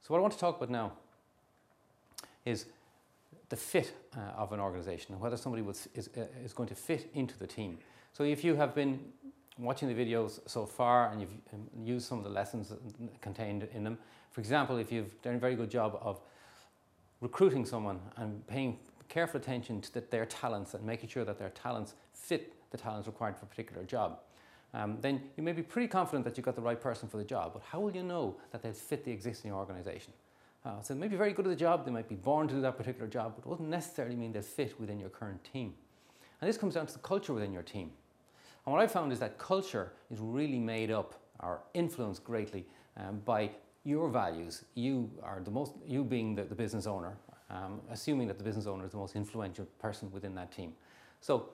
So what I want to talk about now is the fit of an organization and whether somebody is going to fit into the team. So if you have been watching the videos so far and you've used some of the lessons contained in them, for example, if you've done a very good job of recruiting someone and paying careful attention to their talents and making sure that their talents fit the talents required for a particular job, then you may be pretty confident that you've got the right person for the job. But how will you know that they'll fit the existing organization? So they may be very good at the job, they might be born to do that particular job, but it doesn't necessarily mean they'll fit within your current team. And this comes down to the culture within your team. And what I found is that culture is really made up or influenced greatly by your values. You being the business owner, assuming that the business owner is the most influential person within that team. So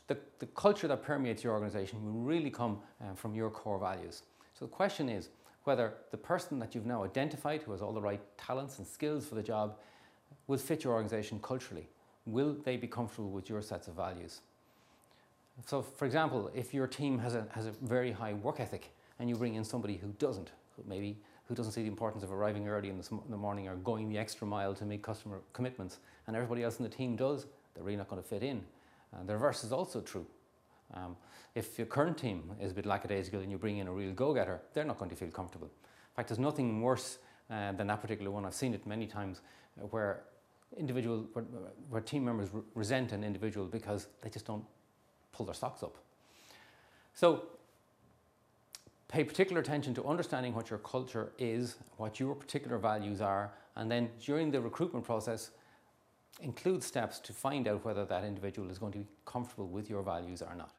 the culture that permeates your organization will really come from your core values. So the question is whether the person that you've now identified, who has all the right talents and skills for the job, will fit your organization culturally. Will they be comfortable with your sets of values? So for example, if your team has a very high work ethic and you bring in somebody who doesn't, who doesn't see the importance of arriving early in the morning or going the extra mile to meet customer commitments, and everybody else in the team does, they're really not going to fit in. The reverse is also true. If your current team is a bit lackadaisical and you bring in a real go-getter, they're not going to feel comfortable. In fact, there's nothing worse than that particular one. I've seen it many times where team members resent an individual because they just don't pull their socks up. So pay particular attention to understanding what your culture is, what your particular values are, and then during the recruitment process, include steps to find out whether that individual is going to be comfortable with your values or not.